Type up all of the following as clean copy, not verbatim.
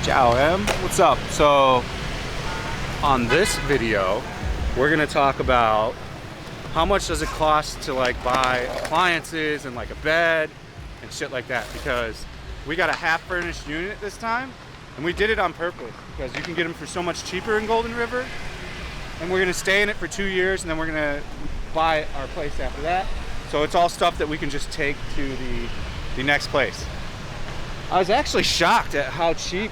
Ciao, Em. What's up? So, on this video, we're gonna talk about how much does it cost to like buy appliances and like a bed and shit like that, because we got a half furnished unit this time, and we did it on purpose because you can get them for so much cheaper in Golden River, and we're gonna stay in it for 2 years, and then we're gonna buy our place after that. So it's all stuff that we can just take to the next place. I was actually shocked at how cheap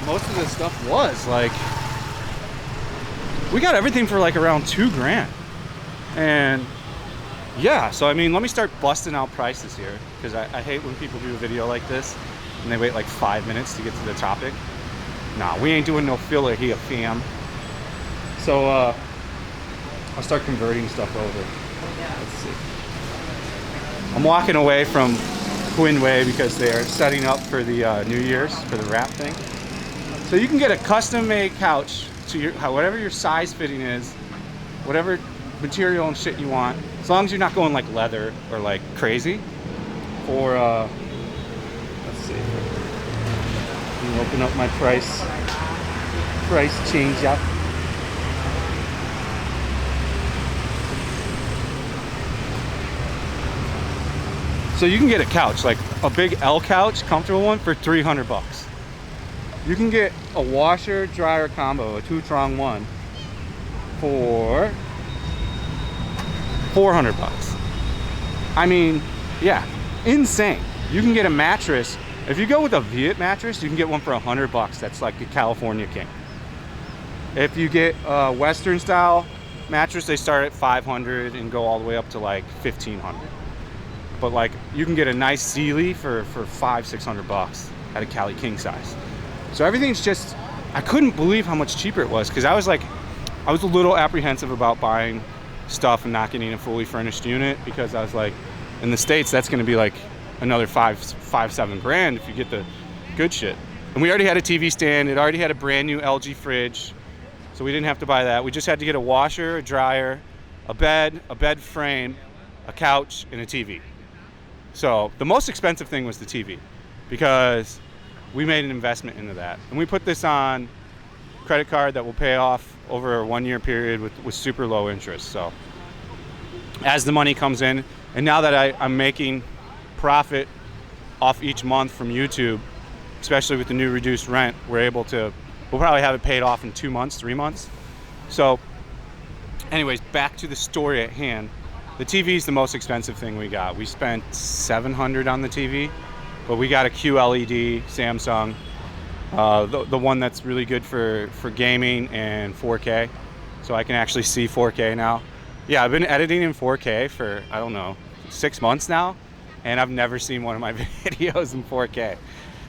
most of this stuff was. Like, we got everything for like around $2,000. And yeah, so I mean, let me start busting out prices here, because I hate when people do a video like this and they wait like 5 minutes to get to the topic. Nah, we ain't doing no filler here, fam. So I'll start converting stuff over. Let's see. I'm walking away from Quinway because they're setting up for the New Year's, for the wrap thing. So you can get a custom-made couch to your, whatever your size fitting is, whatever material and shit you want, as long as you're not going like leather or like crazy. For let's see, let me open up my price change up. So you can get a couch, like a big L couch, comfortable one, for 300 bucks. You can get a washer dryer combo, a 2-prong one, for 400 bucks. I mean, yeah, insane. You can get a mattress. If you go with a Viet mattress, you can get one for 100 bucks. That's like a California King. If you get a Western style mattress, they start at 500 and go all the way up to like 1,500. But like, you can get a nice Sealy for 500-600 bucks at a Cali King size. So everything's just, I couldn't believe how much cheaper it was, because I was a little apprehensive about buying stuff and not getting a fully furnished unit, because I was like, in the States, that's going to be like another $7 grand if you get the good shit. And we already had a TV stand. It already had a brand new LG fridge, so we didn't have to buy that. We just had to get a washer, a dryer, a bed frame, a couch, and a TV. So the most expensive thing was the TV, because we made an investment into that. And we put this on credit card that will pay off over a 1-year period with super low interest. So as the money comes in, and now that I'm making profit off each month from YouTube, especially with the new reduced rent, we'll probably have it paid off in 2 months, 3 months. So anyways, back to the story at hand. The TV is the most expensive thing we got. We spent $700 on the TV, but we got a QLED Samsung, the one that's really good for gaming and 4K. So I can actually see 4K now. Yeah, I've been editing in 4K for, I don't know, 6 months now, and I've never seen one of my videos in 4K.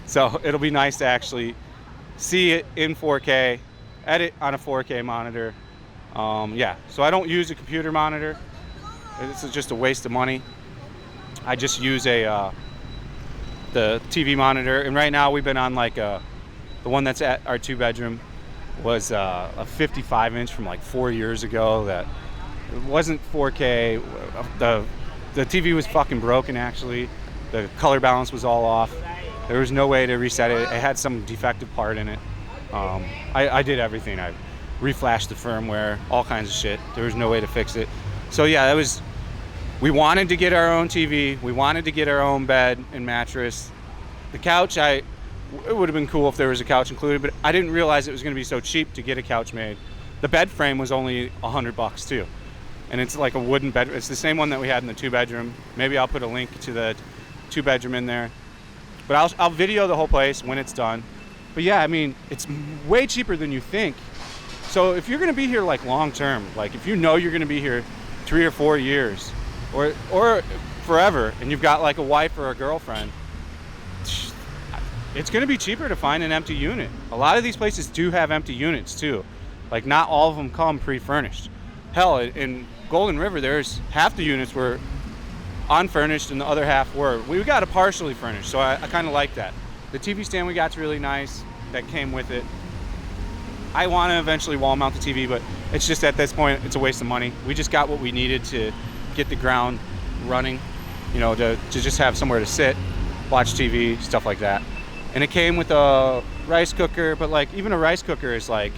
So it'll be nice to actually see it in 4K, edit on a 4K monitor. Yeah, so I don't use a computer monitor. This is just a waste of money. I just use the TV monitor, and right now we've been on like the one that's at our 2-bedroom was a 55-inch from like 4 years ago that it wasn't 4K. The TV was fucking broken, actually. The color balance was all off. There was no way to reset it. It had some defective part in it. I did everything. I reflashed the firmware, all kinds of shit. There was no way to fix it. So yeah, we wanted to get our own TV. We wanted to get our own bed and mattress. The couch, it would have been cool if there was a couch included, but I didn't realize it was going to be so cheap to get a couch made. The bed frame was only 100 bucks too. And it's like a wooden bed. It's the same one that we had in the 2-bedroom. Maybe I'll put a link to the 2-bedroom in there. But I'll video the whole place when it's done. But yeah, I mean, it's way cheaper than you think. So if you're going to be here like long term, like if you know you're going to be here 3 or 4 years, or forever, and you've got like a wife or a girlfriend, it's going to be cheaper to find an empty unit. A lot of these places do have empty units too. Like, not all of them come pre-furnished. Hell, in Golden River, there's half the units were unfurnished and the other half were. We got it partially furnished, so I kind of like that. The TV stand we got's really nice, that came with it. I want to eventually wall mount the TV, but it's just at this point, it's a waste of money. We just got what we needed to get the ground running, you know, to just have somewhere to sit, watch TV, stuff like that. and it came with a rice cooker, but like even a rice cooker is like,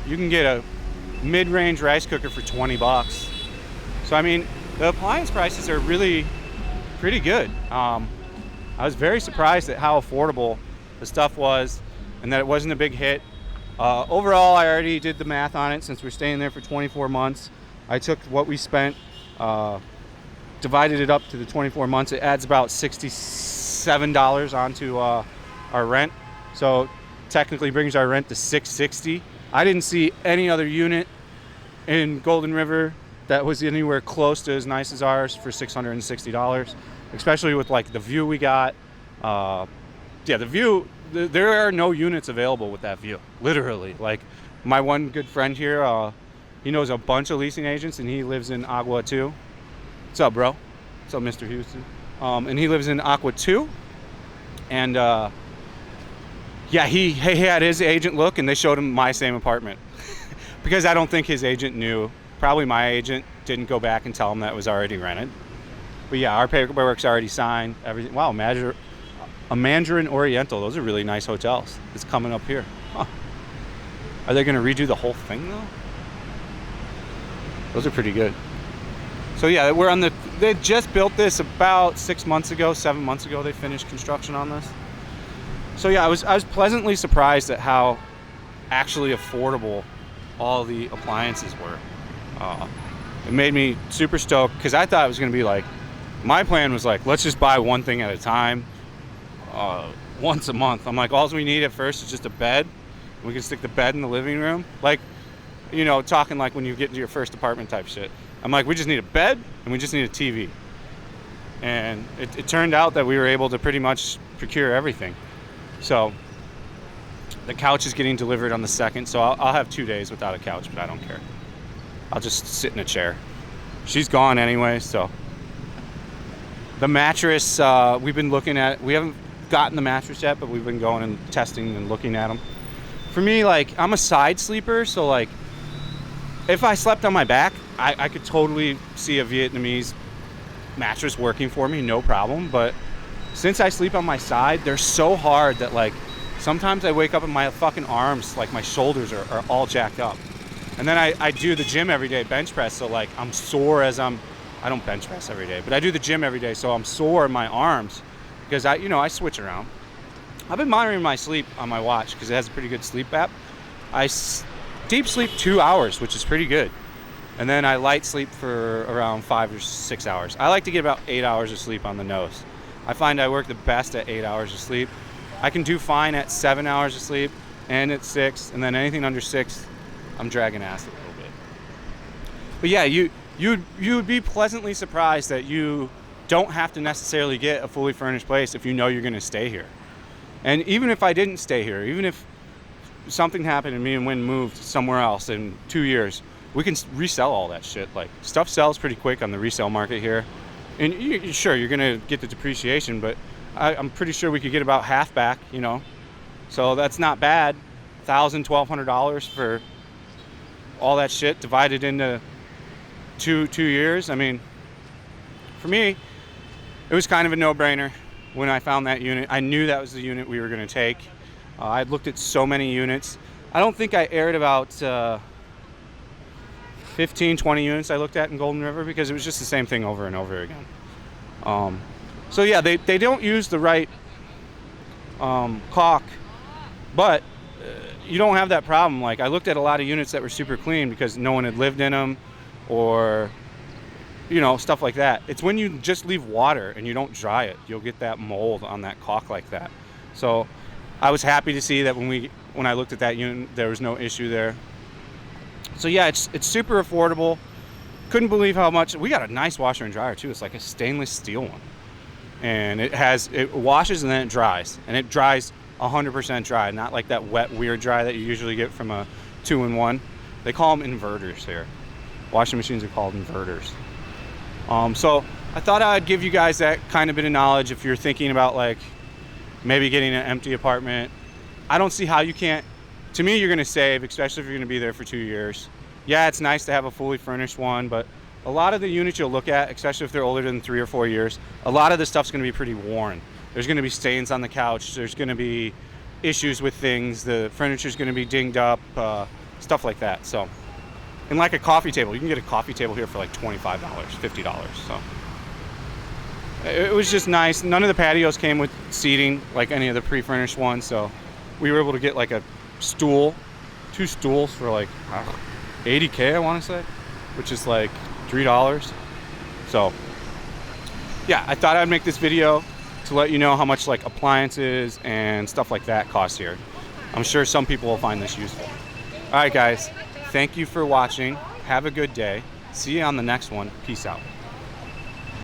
you can get a mid-range rice cooker for 20 bucks. So I mean, the appliance prices are really pretty good. I was very surprised at how affordable the stuff was and that it wasn't a big hit. Overall, I already did the math on it. Since we're staying there for 24 months, I took what we spent, divided it up to the 24 months. It adds about $67 onto our rent. So technically brings our rent to $660. I didn't see any other unit in Golden River that was anywhere close to as nice as ours for $660, especially with like the view we got. Yeah, the view, there are no units available with that view, literally. Like my one good friend here, he knows a bunch of leasing agents and he lives in Agua 2. What's up, bro? What's up, Mr. Houston? And he lives in Aqua 2. And yeah, he had his agent look and they showed him my same apartment. Because I don't think his agent knew. Probably my agent didn't go back and tell him that it was already rented. But yeah, our paperwork's already signed. Everything. Wow, a Mandarin Oriental. Those are really nice hotels. It's coming up here. Huh. Are they going to redo the whole thing though? Those are pretty good. So yeah, they just built this about 6 months ago, 7 months ago. They finished construction on this. So yeah, I was pleasantly surprised at how actually affordable all the appliances were. It made me super stoked because I thought it was going to be like, my plan was like, let's just buy one thing at a time, once a month. I'm like, all we need at first is just a bed. We can stick the bed in the living room. Like, you know, talking like when you get into your first apartment type shit. I'm like, we just need a bed and we just need a TV. And it turned out that we were able to pretty much procure everything. So the couch is getting delivered on the 2nd, so I'll have 2 days without a couch, but I don't care. I'll just sit in a chair. She's gone anyway, so. The mattress, we've been looking at, we haven't gotten the mattress yet, but we've been going and testing and looking at them. For me, like, I'm a side sleeper, so like, if I slept on my back, I could totally see a Vietnamese mattress working for me, no problem. But since I sleep on my side, they're so hard that like, sometimes I wake up and my fucking arms, like my shoulders are all jacked up. And then I do the gym every day, bench press, so like I'm sore I don't bench press every day, but I do the gym every day, so I'm sore in my arms because I switch around. I've been monitoring my sleep on my watch because it has a pretty good sleep app. I deep sleep 2 hours, which is pretty good. And then I light sleep for around 5 or 6 hours. I like to get about 8 hours of sleep on the nose. I find I work the best at 8 hours of sleep. I can do fine at 7 hours of sleep and at 6, and then anything under 6, I'm dragging ass a little bit. But yeah, you would be pleasantly surprised that you don't have to necessarily get a fully furnished place if you know you're going to stay here. And even if I didn't stay here, even if something happened and me and Wynn moved somewhere else in 2 years, we can resell all that shit. Like, stuff sells pretty quick on the resale market here. And sure, you're going to get the depreciation, but I'm pretty sure we could get about half back, you know. So that's not bad. $1,000, $1,200 for all that shit divided into two years. I mean, for me, it was kind of a no-brainer when I found that unit. I knew that was the unit we were going to take. I'd looked at so many units. I don't think I aired about 15, 20 units I looked at in Golden River because it was just the same thing over and over again. So yeah, they don't use the right caulk, but you don't have that problem. Like, I looked at a lot of units that were super clean because no one had lived in them, or stuff like that. It's when you just leave water and you don't dry it, you'll get that mold on that caulk like that. So I was happy to see that when I looked at that unit, there was no issue there. So yeah, it's super affordable. Couldn't believe how much. We got a nice washer and dryer too. It's like a stainless steel one, and it washes and then it dries, and it dries 100% dry, not like that wet weird dry that you usually get from a 2-in-1. They call them inverters here. Washing machines are called inverters. So I thought I'd give you guys that kind of bit of knowledge if you're thinking about like maybe getting an empty apartment. I don't see how you can't. To me, you're going to save, especially if you're going to be there for 2 years. Yeah, it's nice to have a fully furnished one, but a lot of the units you'll look at, especially if they're older than 3 or 4 years, a lot of the stuff's going to be pretty worn. There's going to be stains on the couch. There's going to be issues with things. The furniture's going to be dinged up, stuff like that. So, and like a coffee table, you can get a coffee table here for like $25, $50. So it was just nice. None of the patios came with seating like any of the pre-furnished ones. So we were able to get like a stool, 2 stools for like $80K, I want to say, which is like $3. So yeah, I thought I'd make this video to let you know how much like appliances and stuff like that costs here. I'm sure some people will find this useful. All right, guys, thank you for watching. Have a good day. See you on the next one. Peace out.